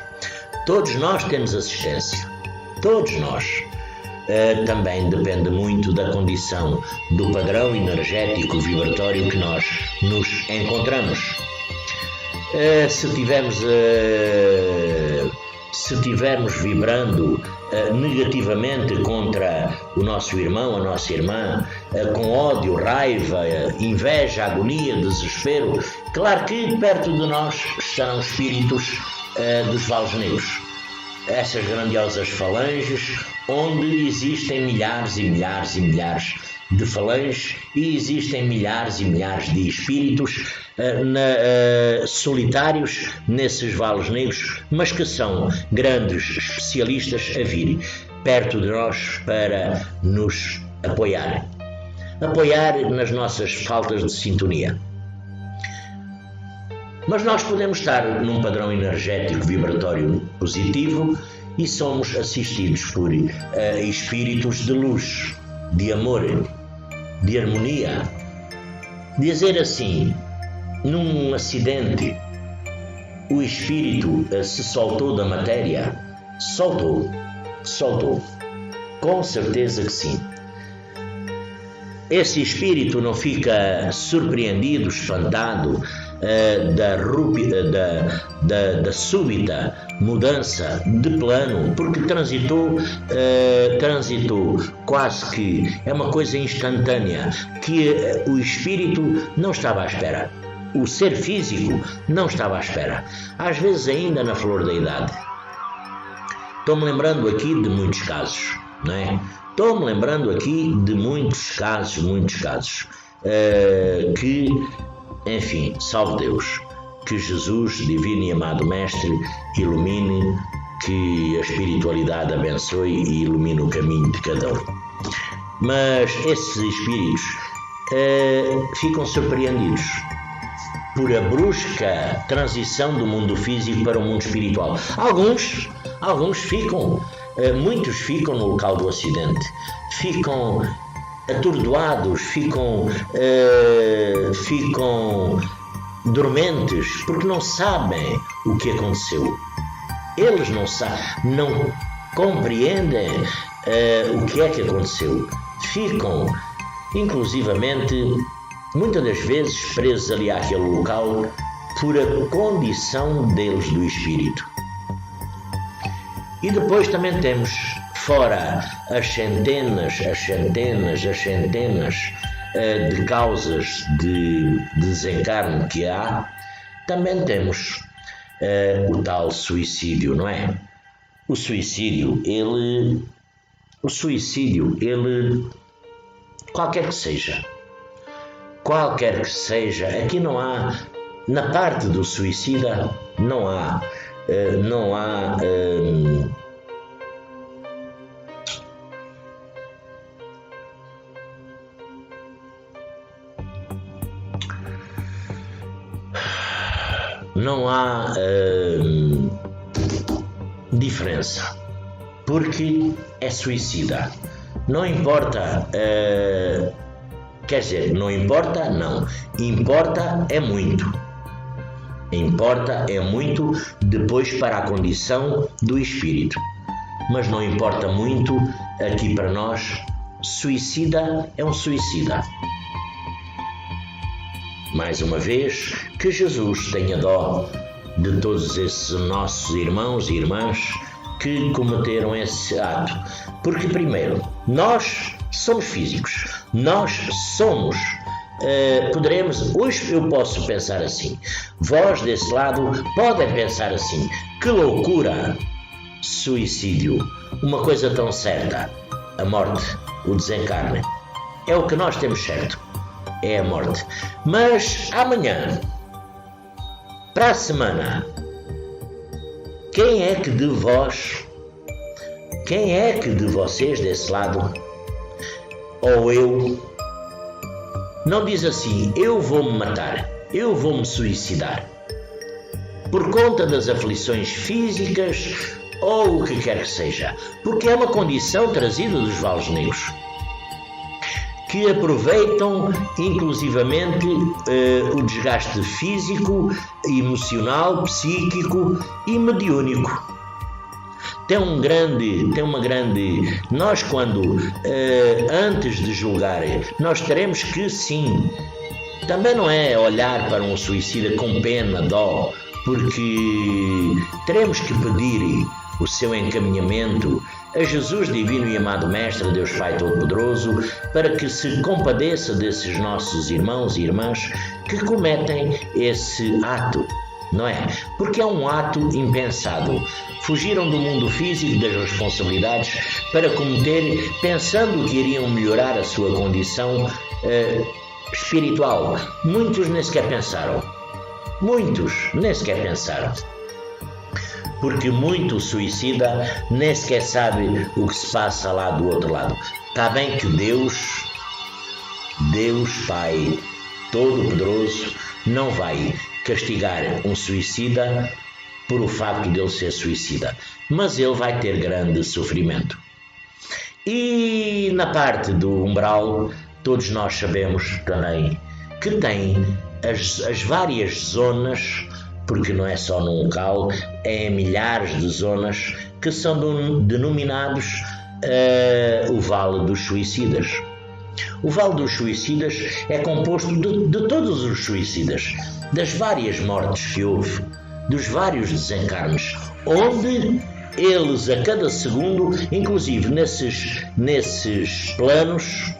Todos nós temos assistência. Todos nós. também depende muito da condição, do padrão energético vibratório que nós nos encontramos. Se tivermos vibrando negativamente contra o nosso irmão, a nossa irmã, com ódio, raiva, inveja, agonia, desespero, claro que perto de nós estarão espíritos dos vales negros. Essas grandiosas falanges onde existem milhares e milhares e milhares de falanges e existem milhares e milhares de espíritos solitários nesses vales negros, mas que são grandes especialistas a vir perto de nós para nos apoiar nas nossas faltas de sintonia. Mas nós podemos estar num padrão energético vibratório positivo e somos assistidos por espíritos de luz, de amor, de harmonia. Dizer assim, num acidente, o espírito se soltou da matéria? Soltou. Com certeza que sim. Esse espírito não fica surpreendido, espantado da súbita mudança de plano, porque transitou quase que é uma coisa instantânea, que o espírito não estava à espera, o ser físico não estava à espera, às vezes ainda na flor da idade. Estou-me lembrando aqui de muitos casos, não é? Estou-me lembrando aqui de muitos casos que, enfim, salve Deus, que Jesus, divino e amado Mestre, ilumine, que a espiritualidade abençoe e ilumine o caminho de cada um. Mas esses espíritos ficam surpreendidos por a brusca transição do mundo físico para o mundo espiritual. Alguns ficam, muitos ficam no local do acidente, ficam atordoados, ficam dormentes, porque não sabem o que aconteceu. Eles não compreendem o que é que aconteceu. Ficam, inclusivamente, muitas das vezes presos ali àquele local por a condição deles do espírito. E depois também temos, fora as centenas de causas de desencarne que há, também temos o tal suicídio, não é? O suicídio, qualquer que seja, aqui não há, na parte do suicida, não há diferença, porque é suicida. Não importa, quer dizer, não importa, não. Importa é muito. Importa é muito depois para a condição do espírito. Mas não importa muito aqui para nós. Suicida é um suicida. Mais uma vez, que Jesus tenha dó de todos esses nossos irmãos e irmãs que cometeram esse ato. Porque, primeiro, nós somos físicos, nós somos, hoje eu posso pensar assim, vós desse lado podem pensar assim, que loucura, suicídio, uma coisa tão certa, a morte, o desencarne, é o que nós temos certo, é a morte. Mas amanhã, para a semana, quem é que de vocês desse lado, ou eu, não diz assim, eu vou-me matar, eu vou-me suicidar, por conta das aflições físicas ou o que quer que seja, porque é uma condição trazida dos vales negros, que aproveitam inclusivamente o desgaste físico, emocional, psíquico e mediúnico. tem uma grande... Nós, quando, antes de julgar, nós teremos que, sim, também não é olhar para um suicida com pena, dó, porque teremos que pedir o seu encaminhamento a Jesus divino e amado Mestre, Deus Pai Todo-Poderoso, para que se compadeça desses nossos irmãos e irmãs que cometem esse ato, não é? Porque é um ato impensado. Fugiram do mundo físico, das responsabilidades, para cometer, pensando que iriam melhorar a sua condição espiritual. Muitos nem sequer pensaram. Porque muito suicida nem sequer sabe o que se passa lá do outro lado. Está bem que Deus Pai Todo-Poderoso não vai castigar um suicida por o facto de ele ser suicida, mas ele vai ter grande sofrimento. E na parte do umbral, todos nós sabemos também que tem as várias zonas, porque não é só num local, é em milhares de zonas que são denominados o Vale dos Suicidas. O Vale dos Suicidas é composto de todos os suicidas, das várias mortes que houve, dos vários desencarnes, onde eles a cada segundo, inclusive nesses planos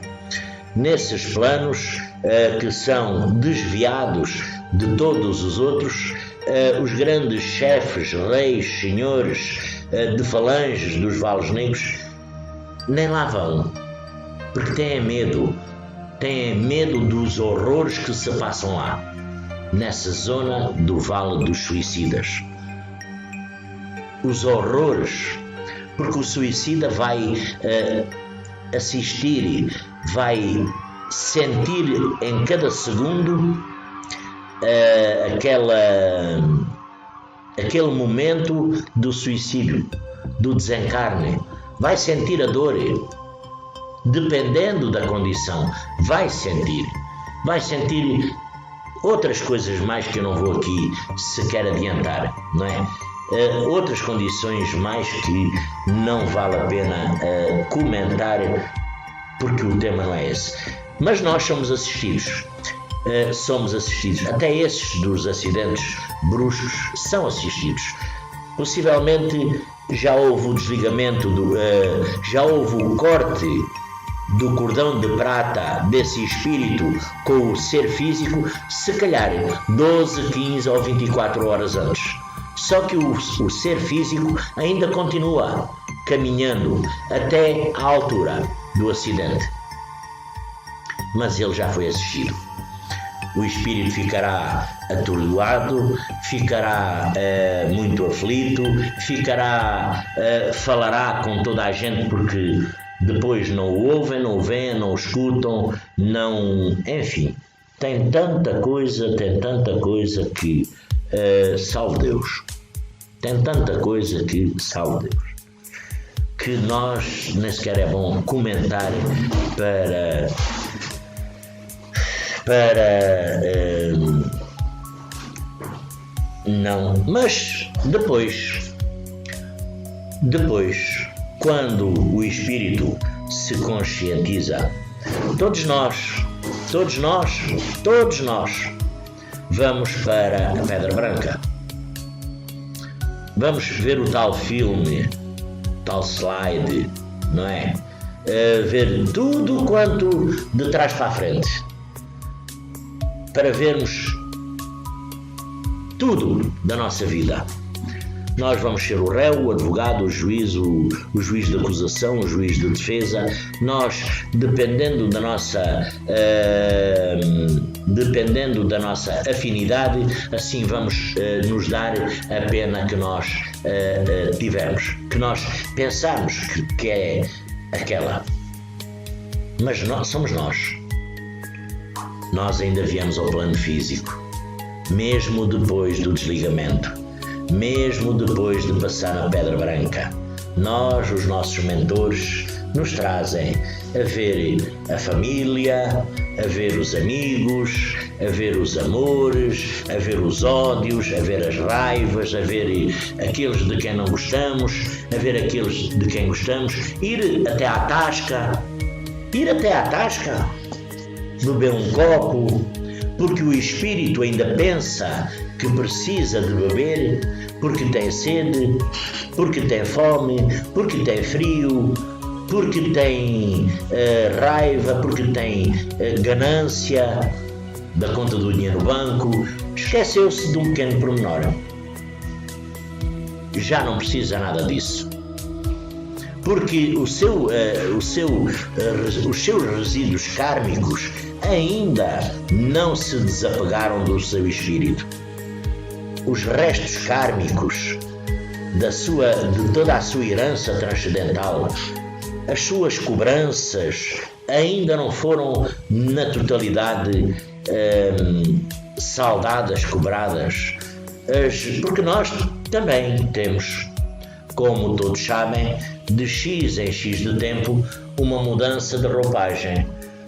que são desviados de todos os outros, os grandes chefes, reis, senhores de falanges dos vales negros nem lá vão, porque têm medo dos horrores que se passam lá, nessa zona do Vale dos Suicidas. Os horrores, porque o suicida vai assistir, vai sentir em cada segundo aquele momento do suicídio, do desencarne, vai sentir a dor, dependendo da condição, vai sentir outras coisas mais que eu não vou aqui sequer adiantar, não é? Outras condições mais que não vale a pena comentar, porque o tema não é esse. Mas nós somos assistidos, até esses dos acidentes bruscos são assistidos. Possivelmente já houve o desligamento, já houve o corte do cordão de prata desse espírito com o ser físico, se calhar 12, 15 ou 24 horas antes. Só que o ser físico ainda continua caminhando até à altura do acidente. Mas ele já foi assistido. O espírito ficará atordoado, ficará muito aflito, falará com toda a gente, porque depois não o ouvem, não o veem, não o escutam, enfim, tem tanta coisa que salve Deus. Tem tanta coisa que salve Deus, que nós nem sequer é bom comentar não, mas depois, quando o espírito se conscientiza, todos nós vamos para a Pedra Branca, vamos ver o tal filme, tal slide, não é? Ver tudo quanto de trás para a frente, para vermos tudo da nossa vida. Nós vamos ser o réu, o advogado, o juiz de acusação, o juiz de defesa. Nós, dependendo da nossa afinidade, assim vamos nos dar a pena que nós tivermos, que nós pensamos que é aquela. Mas somos nós. Nós ainda viemos ao plano físico, mesmo depois do desligamento, mesmo depois de passar na Pedra Branca. Nós, os nossos mentores, nos trazem a ver a família, a ver os amigos, a ver os amores, a ver os ódios, a ver as raivas, a ver aqueles de quem não gostamos, a ver aqueles de quem gostamos, ir até à tasca, beber um copo, porque o espírito ainda pensa que precisa de beber, porque tem sede, porque tem fome, porque tem frio, porque tem raiva, porque tem ganância da conta do dinheiro no banco. Esqueceu-se de um pequeno pormenor. Já não precisa nada disso. Porque os seus resíduos kármicos ainda não se desapegaram do seu espírito. Os restos kármicos de toda a sua herança transcendental, as suas cobranças ainda não foram na totalidade saldadas, cobradas, porque nós também temos, como todos sabem, de X em X de tempo, uma mudança de roupagem.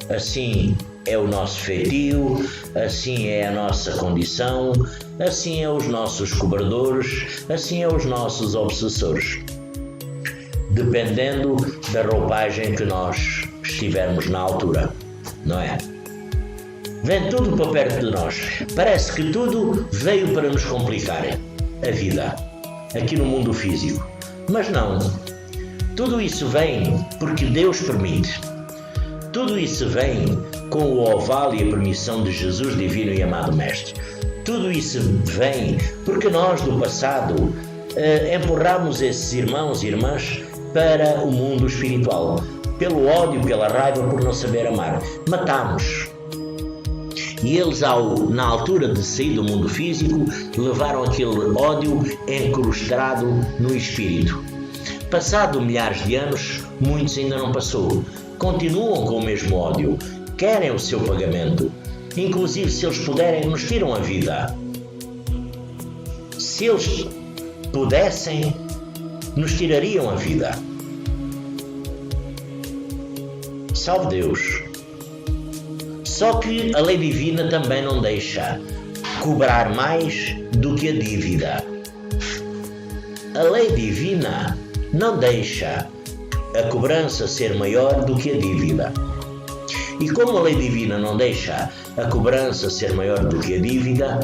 Assim é o nosso feitio, assim é a nossa condição, assim é os nossos cobradores, assim é os nossos obsessores. Dependendo da roupagem que nós estivermos na altura, não é? Vem tudo para perto de nós. Parece que tudo veio para nos complicar a vida, aqui no mundo físico. Mas não. Tudo isso vem porque Deus permite. Tudo isso vem com o oval e a permissão de Jesus divino e amado Mestre. Tudo isso vem porque nós do passado empurramos esses irmãos e irmãs para o mundo espiritual. Pelo ódio, pela raiva, por não saber amar. Matámos. E eles, na altura de sair do mundo físico, levaram aquele ódio encrustado no espírito. Passado milhares de anos, muitos ainda não passou. Continuam com o mesmo ódio. Querem o seu pagamento. Inclusive, se eles puderem, nos tiram a vida. Se eles pudessem, nos tirariam a vida. Salve Deus! Só que a lei divina também não deixa cobrar mais do que a dívida. A lei divina não deixa a cobrança ser maior do que a dívida. E como a lei divina não deixa a cobrança ser maior do que a dívida,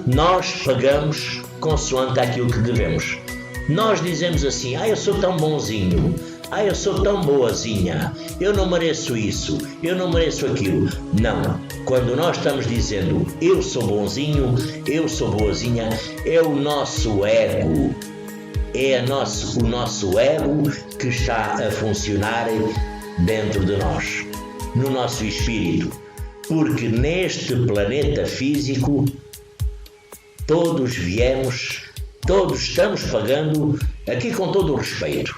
nós pagamos consoante aquilo que devemos. Nós dizemos assim: eu sou tão bonzinho, eu sou tão boazinha, eu não mereço isso, eu não mereço aquilo. Não. Quando nós estamos dizendo eu sou bonzinho, eu sou boazinha, é o nosso ego. É o nosso ego que está a funcionar dentro de nós, no nosso espírito. Porque neste planeta físico, todos viemos, todos estamos pagando, aqui com todo o respeito.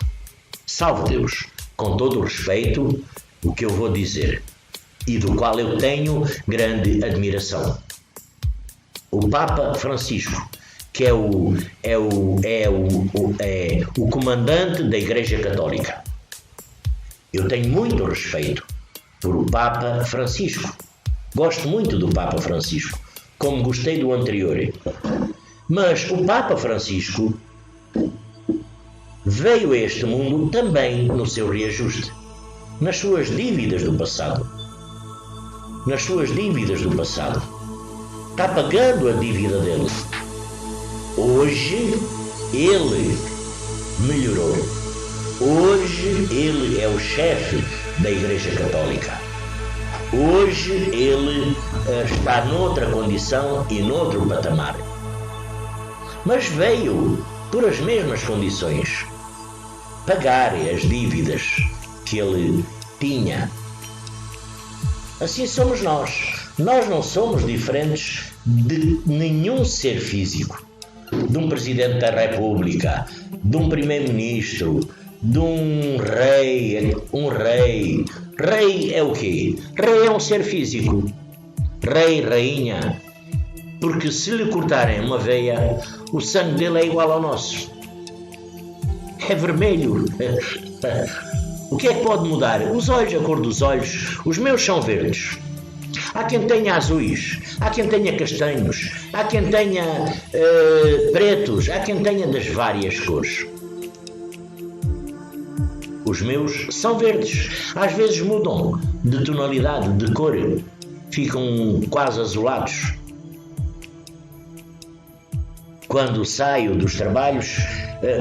Salve Deus, com todo o respeito, o que eu vou dizer, e do qual eu tenho grande admiração. O Papa Francisco, que é o comandante da Igreja Católica. Eu tenho muito respeito por o Papa Francisco. Gosto muito do Papa Francisco, como gostei do anterior. Mas o Papa Francisco veio a este mundo também no seu reajuste, nas suas dívidas do passado. Nas suas dívidas do passado. Está pagando a dívida dele. Hoje ele melhorou. Hoje ele é o chefe da Igreja Católica. Hoje ele está noutra condição e noutro patamar. Mas veio, por as mesmas condições, pagar as dívidas que ele tinha. Assim somos nós. Nós não somos diferentes de nenhum ser físico. De um Presidente da República, de um Primeiro-Ministro, de um rei. Rei é o quê? Rei é um ser físico. Rei, rainha. Porque se lhe cortarem uma veia, o sangue dele é igual ao nosso. É vermelho. O que é que pode mudar? Os olhos, a cor dos olhos. Os meus são verdes. Há quem tenha azuis, há quem tenha castanhos, há quem tenha pretos, há quem tenha das várias cores. Os meus são verdes, às vezes mudam de tonalidade, de cor, ficam quase azulados. Quando saio dos trabalhos,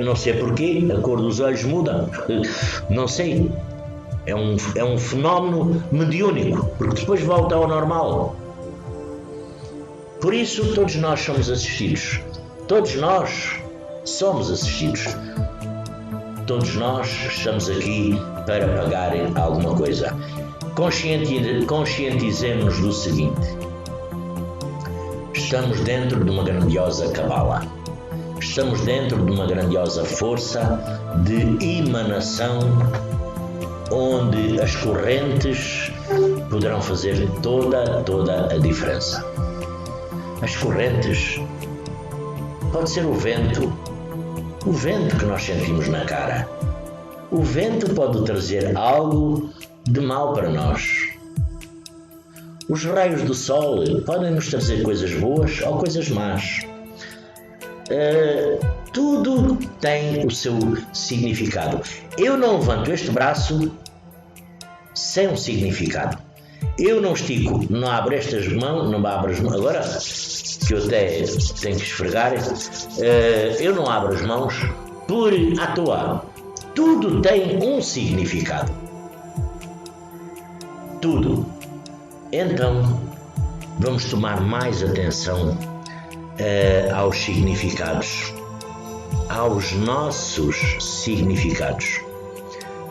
não sei porquê, a cor dos olhos muda, não sei. É um fenómeno mediúnico, porque depois volta ao normal. Por isso, todos nós somos assistidos. Todos nós somos assistidos. Todos nós estamos aqui para pagar alguma coisa. Conscientizemos-nos do seguinte: estamos dentro de uma grandiosa cabala. Estamos dentro de uma grandiosa força de emanação, onde as correntes poderão fazer toda a diferença. As correntes pode ser o vento que nós sentimos na cara. O vento pode trazer algo de mal para nós. Os raios do sol podem nos trazer coisas boas ou coisas más. Tudo tem o seu significado. Eu não levanto este braço sem um significado. Eu não estico, não abro estas mãos, não abro as mãos, agora que eu até tenho que esfregar, eu não abro as mãos por à toa. Tudo tem um significado. Tudo. Então, vamos tomar mais atenção aos significados, aos nossos significados,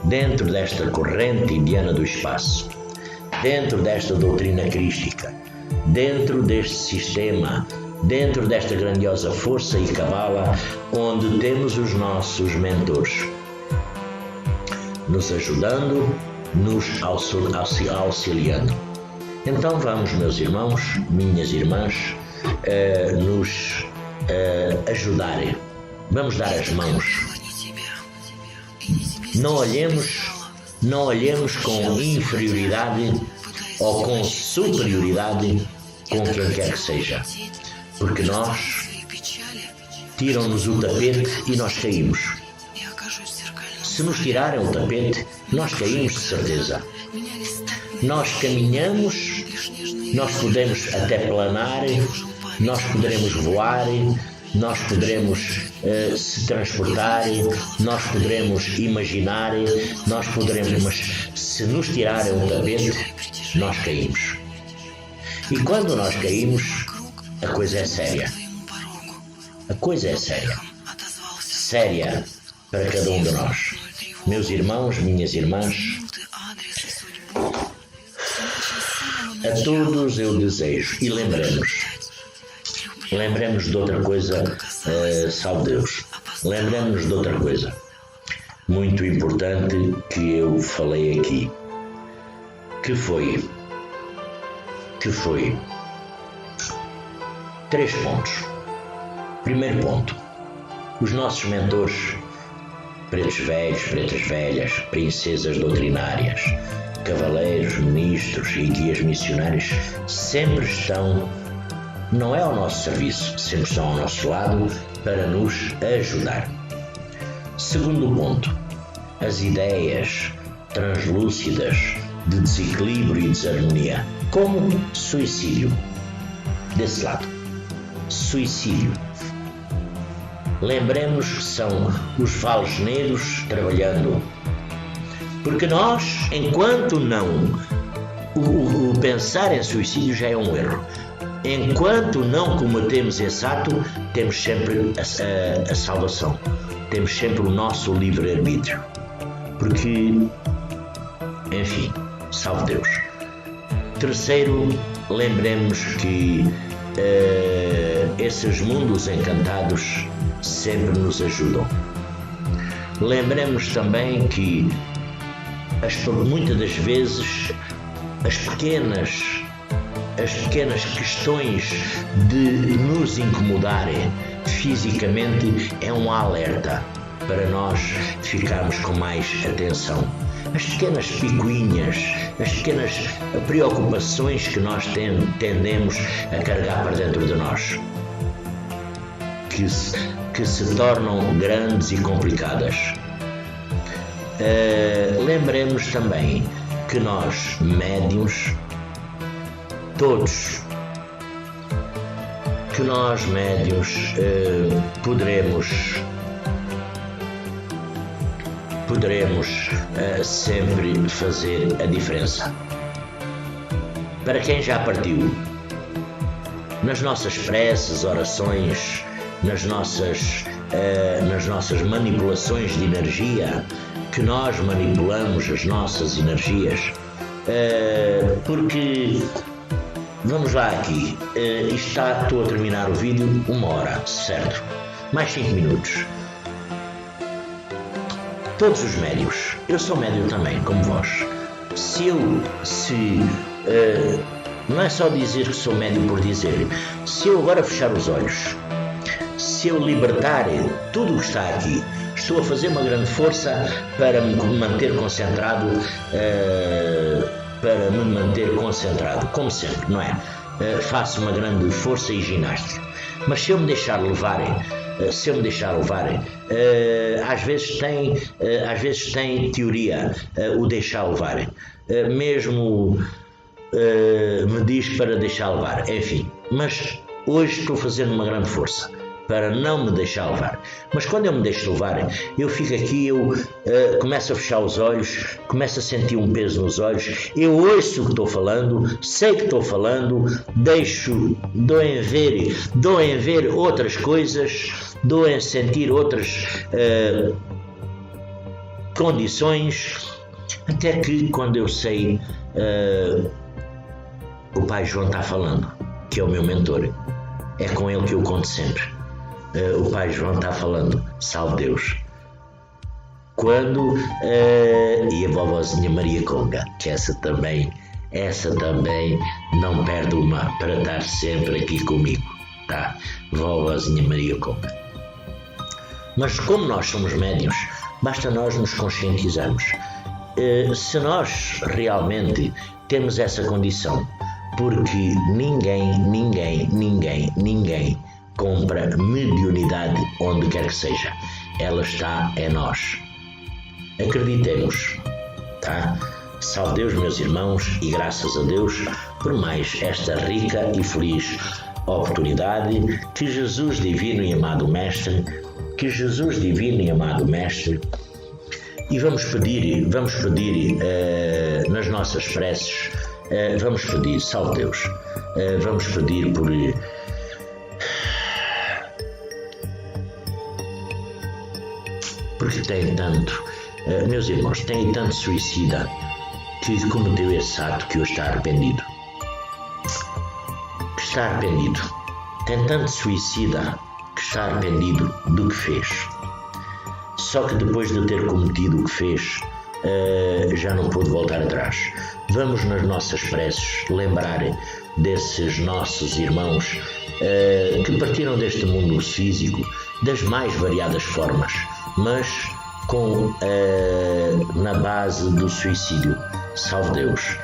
dentro desta corrente indiana do espaço, dentro desta doutrina crística, dentro deste sistema, dentro desta grandiosa força e cabala, onde temos os nossos mentores, nos ajudando, nos auxiliando. Então vamos, meus irmãos, minhas irmãs, nos ajudarem. Vamos dar as mãos. Não olhemos com inferioridade ou com superioridade com quem quer que seja, porque nós tiram-nos o tapete e nós caímos. Se nos tirarem o tapete, nós caímos de certeza. Nós caminhamos, nós podemos até planar, nós poderemos voar, nós poderemos se transportar, nós poderemos imaginar, nós poderemos, mas se nos tirarem o tapete, nós caímos. E quando nós caímos, a coisa é séria. A coisa é séria. Séria para cada um de nós. Meus irmãos, minhas irmãs, a todos eu desejo, e lembremos de outra coisa, salve Deus, lembremos de outra coisa muito importante que eu falei aqui, que foi 3 pontos. Primeiro ponto: os nossos mentores, pretos velhos, pretas velhas, princesas doutrinárias, cavaleiros, ministros e guias missionários sempre estão, não é ao nosso serviço, sempre estão ao nosso lado para nos ajudar. Segundo ponto: as ideias translúcidas de desequilíbrio e desarmonia, como suicídio. Desse lado, suicídio. Lembremos que são os falos negros trabalhando. Porque nós, enquanto não, o pensar em suicídio já é um erro. Enquanto não cometemos esse ato, temos sempre a salvação. Temos sempre o nosso livre-arbítrio. Porque, enfim, salve Deus. Terceiro, lembremos que esses mundos encantados sempre nos ajudam. Lembremos também que muitas das vezes as pequenas questões de nos incomodarem fisicamente é um alerta para nós ficarmos com mais atenção. as pequenas picuinhas, as pequenas preocupações que nós tendemos a carregar para dentro de nós, que se tornam grandes e complicadas. Lembremos também que nós, médiuns, todos, que nós, médiuns, poderemos sempre fazer a diferença. Para quem já partiu, nas nossas preces, orações, nas nossas manipulações de energia, que nós manipulamos as nossas energias, porque, vamos lá aqui, estou a terminar o vídeo 1 hora, certo? Mais 5 minutos. Todos os médios, eu sou médio também, como vós. Não é só dizer que sou médio por dizer. Se eu agora fechar os olhos, se eu libertar tudo o que está aqui, estou a fazer uma grande força para me manter concentrado, como sempre, não é? Faço uma grande força e ginástica. Mas se eu me deixar levar, às vezes tem teoria o deixar levar, mesmo me diz para deixar levar, enfim, mas hoje estou fazendo uma grande força para não me deixar levar. Mas quando eu me deixo levar, eu fico aqui, eu começo a fechar os olhos, começo a sentir um peso nos olhos, eu ouço o que estou falando, sei que estou falando, dou em ver outras coisas, dou em sentir outras condições, até que quando eu sei, o Pai João está falando, que é o meu mentor, é com ele que eu conto sempre. O Pai João está falando, salve Deus. E a vovozinha Maria Conga, que essa também não perde uma para estar sempre aqui comigo, tá? Vovozinha Maria Conga. Mas como nós somos médiuns, basta nós nos conscientizarmos. Se nós realmente temos essa condição, porque ninguém compra mediunidade onde quer que seja. Ela está em nós. Acreditemos, tá? Salve Deus, meus irmãos, e graças a Deus por mais esta rica e feliz oportunidade que Jesus divino e amado Mestre, e vamos pedir nas nossas preces, vamos pedir, salve Deus, vamos pedir porque tem tanto, meus irmãos, tem tanto suicida que cometeu esse ato que hoje está arrependido. Tem tanto suicida que está arrependido do que fez. Só que depois de ter cometido o que fez, já não pôde voltar atrás. Vamos nas nossas preces lembrar desses nossos irmãos que partiram deste mundo físico das mais variadas formas, mas na base do suicídio. Salve Deus,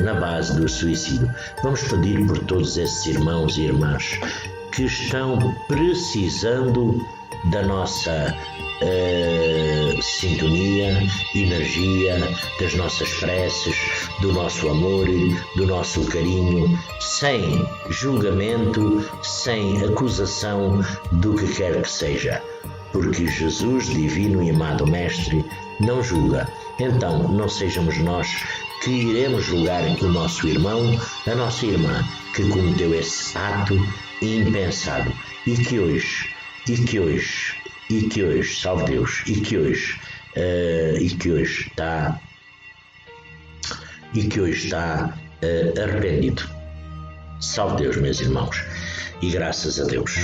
na base do suicídio. Vamos pedir por todos esses irmãos e irmãs que estão precisando da nossa sintonia, energia, das nossas preces, do nosso amor, do nosso carinho, sem julgamento, sem acusação do que quer que seja, porque Jesus, divino e amado Mestre, não julga. Então não sejamos nós que iremos julgar o nosso irmão, a nossa irmã, que cometeu esse ato impensado e que hoje, salve Deus, e que hoje está arrependido. Salve Deus, meus irmãos, e graças a Deus.